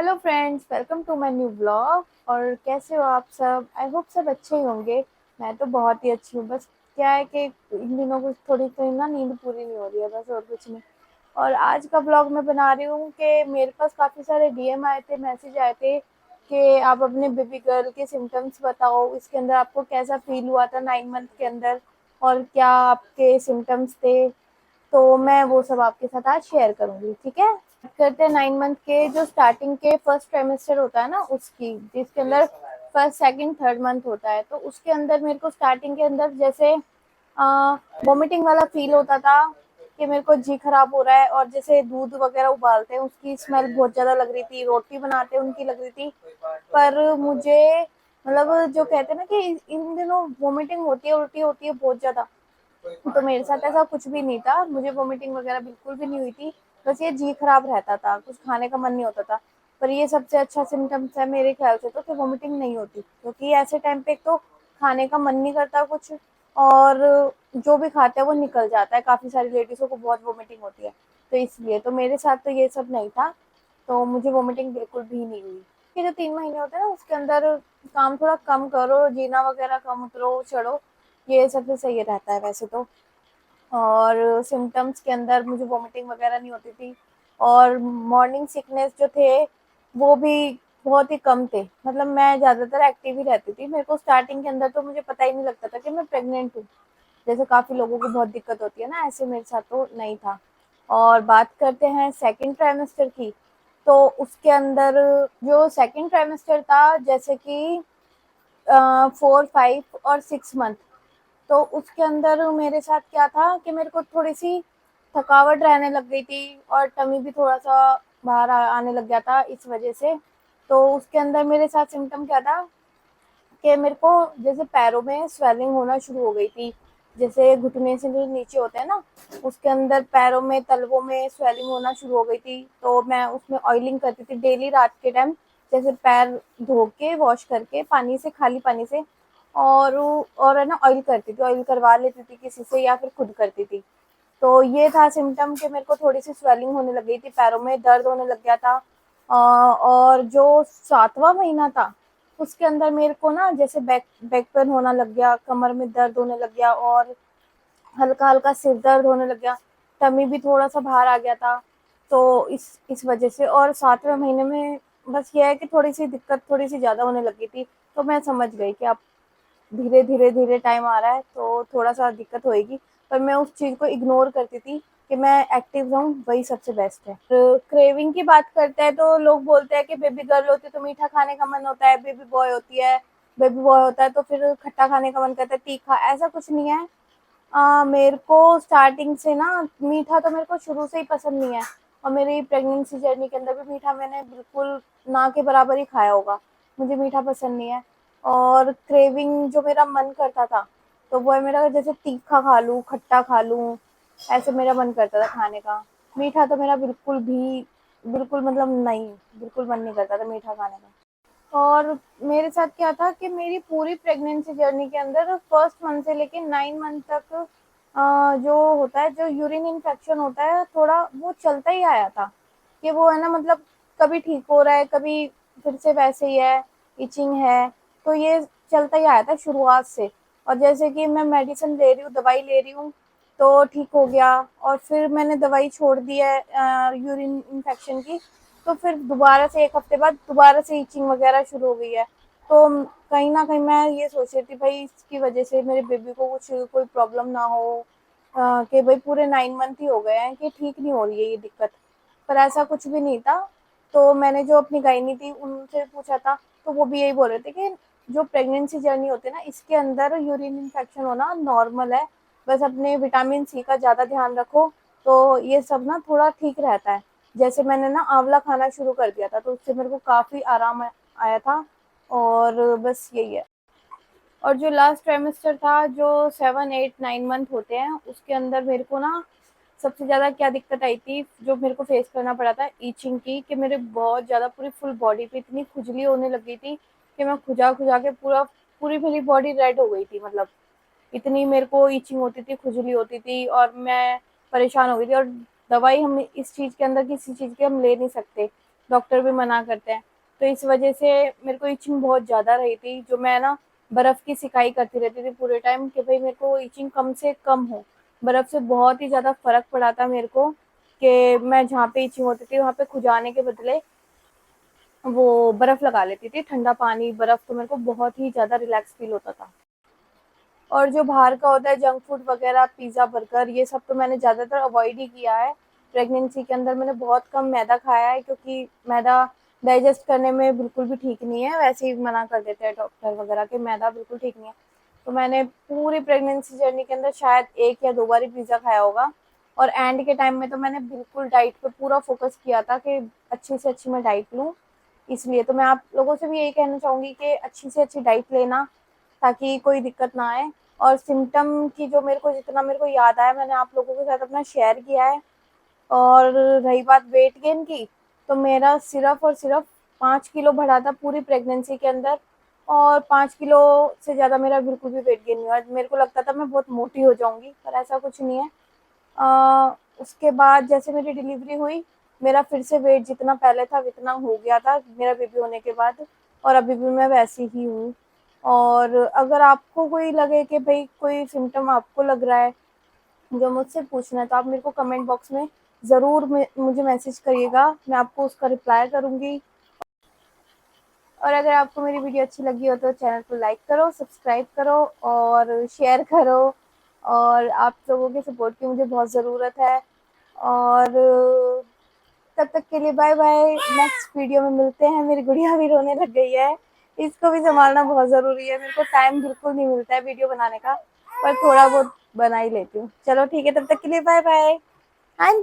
Hello friends, welcome to my new blog. और कैसे हो आप सब? आई होप सब अच्छे ही होंगे। मैं तो बहुत ही अच्छी हूँ। बस क्या है कि इन दिनों कुछ थोड़ी थोड़ी ना नींद पूरी नहीं हो रही है, बस और कुछ नहीं। और आज का ब्लॉग मैं बना रही हूँ कि मेरे पास काफ़ी सारे डीएम आए थे, मैसेज आए थे कि आप अपने बेबी गर्ल के सिम्टम्स बताओ, इसके अंदर आपको कैसा फील हुआ था 9 मंथ के अंदर और क्या आपके सिम्टम्स थे। तो मैं वो सब आपके साथ आज शेयर करूंगी, ठीक है। करते हैं 9 मंथ के जो स्टार्टिंग के फर्स्ट ट्राइमेस्टर होता है ना उसकी, जिसके अंदर फर्स्ट सेकंड थर्ड मंथ होता है। तो उसके अंदर मेरे को स्टार्टिंग के अंदर जैसे वोमिटिंग वाला फील होता था कि मेरे को जी खराब हो रहा है, और जैसे दूध वगैरह उबालते हैं उसकी स्मेल बहुत ज्यादा लग रही थी, रोटी बनाते हैं उनकी लग रही थी। पर मुझे मतलब जो कहते हैं ना कि इन दिनों वोमिटिंग होती है, उल्टी होती है बहुत ज्यादा, तो मेरे साथ ऐसा कुछ भी नहीं था। मुझे वोमिटिंग वगैरह बिल्कुल भी नहीं हुई थी। बस ये जी खराब रहता था, कुछ खाने का मन नहीं होता था। पर ये सबसे अच्छा सिम्टम्स है मेरे ख्याल से तो, कि वोमिटिंग नहीं होती, क्योंकि ऐसे टाइम पे एक तो खाने का मन नहीं करता कुछ, और जो भी खाते हैं वो निकल जाता है। काफ़ी सारी लेडीज़ों को बहुत वोमिटिंग होती है, तो इसलिए तो मेरे साथ तो ये सब नहीं था। तो मुझे वोमिटिंग बिल्कुल भी नहीं हुई। ये जो 3 महीने होते हैं ना उसके अंदर काम थोड़ा कम करो, जीना वगैरह कम उतरो चढ़ो, ये सबसे सही रहता है वैसे तो। और सिम्टम्स के अंदर मुझे वॉमिटिंग वगैरह नहीं होती थी, और मॉर्निंग सिकनेस जो थे वो भी बहुत ही कम थे। मतलब मैं ज़्यादातर एक्टिव ही रहती थी। मेरे को स्टार्टिंग के अंदर तो मुझे पता ही नहीं लगता था कि मैं प्रेग्नेंट हूँ, जैसे काफ़ी लोगों को बहुत दिक्कत होती है ना, ऐसे मेरे साथ तो नहीं था। और बात करते हैं सेकंड ट्राइमेस्टर की, तो उसके अंदर जो सेकंड ट्राइमेस्टर था, जैसे कि 4, 5 और 6 मंथ, तो उसके अंदर मेरे साथ क्या था कि मेरे को थोड़ी सी थकावट रहने लग गई थी, और टमी भी थोड़ा सा बाहर आने लग गया था इस वजह से। तो उसके अंदर मेरे साथ सिम्टम क्या था कि मेरे को जैसे पैरों में स्वेलिंग होना शुरू हो गई थी। जैसे घुटने से जो नीचे होते हैं ना, उसके अंदर पैरों में तलवों में स्वेलिंग होना शुरू हो गई थी। तो मैं उसमें ऑयलिंग करती थी डेली रात के टाइम, जैसे पैर धो के वॉश करके पानी से, खाली पानी से, और है ना ऑयल करती थी, ऑयल करवा लेती थी किसी से या फिर खुद करती थी। तो ये था सिम्टम कि मेरे को थोड़ी सी स्वेलिंग होने लग गई थी, पैरों में दर्द होने लग गया था। और जो 7वां महीना था उसके अंदर मेरे को ना जैसे बैक बैक पेन होना लग गया, कमर में दर्द होने लग गया, और हल्का हल्का सिर दर्द होने लग गया, टमी भी थोड़ा सा बाहर आ गया था। तो इस वजह से, और 7वें महीने में बस ये है कि थोड़ी सी दिक्कत थोड़ी सी ज़्यादा होने लगी थी। तो मैं समझ गई कि अब धीरे धीरे धीरे टाइम आ रहा है तो थोड़ा सा दिक्कत होएगी। पर मैं उस चीज़ को इग्नोर करती थी कि मैं एक्टिव रहूँ, वही सबसे बेस्ट है। क्रेविंग की बात करते हैं तो लोग बोलते हैं कि बेबी गर्ल होती है तो मीठा खाने का मन होता है, बेबी बॉय होती है, बेबी बॉय होता है तो फिर खट्टा खाने का मन करता है, तीखा। ऐसा कुछ नहीं है। मेरे को स्टार्टिंग से ना मीठा तो मेरे को शुरू से ही पसंद नहीं है, और मेरी प्रेगनेंसी जर्नी के अंदर भी मीठा मैंने बिल्कुल ना के बराबर ही खाया होगा। मुझे मीठा पसंद नहीं है। और क्रेविंग जो मेरा मन करता था, तो वो है मेरा जैसे तीखा खा लूँ, खट्टा खा लूँ, ऐसे मेरा मन करता था खाने का। मीठा तो मेरा बिल्कुल भी, बिल्कुल मतलब नहीं, बिल्कुल मन नहीं करता था मीठा खाने का। और मेरे साथ क्या था कि मेरी पूरी प्रेगनेंसी जर्नी के अंदर फर्स्ट मंथ से लेके 9 मंथ तक जो होता है, जो यूरिन इन्फेक्शन होता है थोड़ा, वो चलता ही आया था। कि वो है ना, मतलब कभी ठीक हो रहा है, कभी फिर से वैसे ही है, इचिंग है। तो ये चलता ही आया था शुरुआत से। और जैसे कि मैं मेडिसिन ले रही हूँ, दवाई ले रही हूँ, तो ठीक हो गया। और फिर मैंने दवाई छोड़ दी है यूरिन इन्फेक्शन की, तो फिर दोबारा से 1 हफ्ते बाद दोबारा से इचिंग वगैरह शुरू हो गई है। तो कहीं न कहीं मैं ये सोच रही थी, भई इसकी वज़ह से मेरे बेबी को कुछ कोई प्रॉब्लम ना हो, कि भई पूरे 9 मंथ ही हो गए हैं कि ठीक नहीं हो रही है ये दिक्कत। पर ऐसा कुछ भी नहीं था। तो मैंने जो अपनी गायनी थी उनसे पूछा था, तो वो भी यही बोल रहे थे कि जो प्रेगनेंसी जर्नी होती है ना, इसके अंदर यूरिन इन्फेक्शन होना नॉर्मल है। बस अपने विटामिन सी का ज़्यादा ध्यान रखो, तो ये सब ना थोड़ा ठीक रहता है। जैसे मैंने ना आंवला खाना शुरू कर दिया था, तो उससे मेरे को काफ़ी आराम आया था। और बस यही है। और जो लास्ट ट्राइमेस्टर था, जो 7, 8, 9 मंथ होते हैं, उसके अंदर मेरे को ना सबसे ज़्यादा क्या दिक्कत आई थी, जो मेरे को फेस करना पड़ा था ईचिंग की, कि मेरे बहुत ज़्यादा पूरी फुल बॉडी पे इतनी खुजली होने लग गई थी कि मैं खुजा खुजा के पूरी मेरी बॉडी रेड हो गई थी। मतलब इतनी मेरे को ईचिंग होती थी, खुजली होती थी, और मैं परेशान हो गई थी। और दवाई हम इस चीज़ के अंदर किसी चीज़ की हम ले नहीं सकते, डॉक्टर भी मना करते हैं। तो इस वजह से मेरे को इचिंग बहुत ज़्यादा रही थी, जो मैं ना बर्फ़ की सिकाई करती रहती थी पूरे टाइम कि भाई मेरे को इचिंग कम से कम हो। बर्फ़ से बहुत ही ज़्यादा फ़र्क पड़ा था मेरे को कि मैं जहाँ पे इचिंग होती थी वहाँ पे खुजाने के बदले वो बर्फ़ लगा लेती थी, ठंडा पानी, बर्फ़, तो मेरे को बहुत ही ज़्यादा रिलैक्स फ़ील होता था। और जो बाहर का होता है जंक फूड वगैरह, पिज़्ज़ा, बर्गर, ये सब तो मैंने ज़्यादातर अवॉइड ही किया है। प्रेगनेंसी के अंदर मैंने बहुत कम मैदा खाया है, क्योंकि मैदा डाइजेस्ट करने में बिल्कुल भी ठीक नहीं है। वैसे ही मना कर देते हैं डॉक्टर वगैरह कि मैदा बिल्कुल ठीक नहीं है। तो मैंने पूरी प्रेगनेंसी जर्नी के अंदर शायद 1 या 2 बार ही पिज़्ज़ा खाया होगा, और एंड के टाइम में तो मैंने बिल्कुल डाइट पे पूरा फ़ोकस किया था कि अच्छी से अच्छी मैं डाइट लूँ। इसलिए तो मैं आप लोगों से भी यही कहना चाहूँगी कि अच्छी से अच्छी डाइट लेना, ताकि कोई दिक्कत ना आए। और सिम्पटम की जो मेरे को जितना मेरे को याद आया, मैंने आप लोगों के साथ अपना शेयर किया है। और रही बात वेट गेन की, तो मेरा सिर्फ़ और सिर्फ़ 5 किलो बढ़ा था पूरी प्रेगनेंसी के अंदर, और 5 किलो से ज़्यादा मेरा बिल्कुल भी वेट गेन नहीं हुआ। मेरे को लगता था मैं बहुत मोटी हो जाऊँगी, पर ऐसा कुछ नहीं है। उसके बाद जैसे मेरी डिलीवरी हुई, मेरा फिर से वेट जितना पहले था उतना हो गया था मेरा बेबी होने के बाद, और अभी भी मैं वैसी ही हूँ। और अगर आपको कोई लगे कि भई कोई सिम्पटम आपको लग रहा है जो मुझसे पूछना है, तो आप मेरे को कमेंट बॉक्स में ज़रूर मुझे मैसेज करिएगा, मैं आपको उसका रिप्लाई करूँगी। और अगर आपको मेरी वीडियो अच्छी लगी हो तो चैनल को लाइक करो, सब्सक्राइब करो और शेयर करो। और आप लोगों के सपोर्ट की मुझे बहुत ज़रूरत है। और तब तक के लिए बाय बाय, नेक्स्ट वीडियो में मिलते हैं। मेरी गुड़िया भी रोने लग गई है, इसको भी सँभालना बहुत ज़रूरी है। मेरे को टाइम बिल्कुल नहीं मिलता है वीडियो बनाने का, पर थोड़ा बहुत बना ही लेती हूँ। चलो ठीक है, तब तक के लिए बाय बाय। हाँ जी।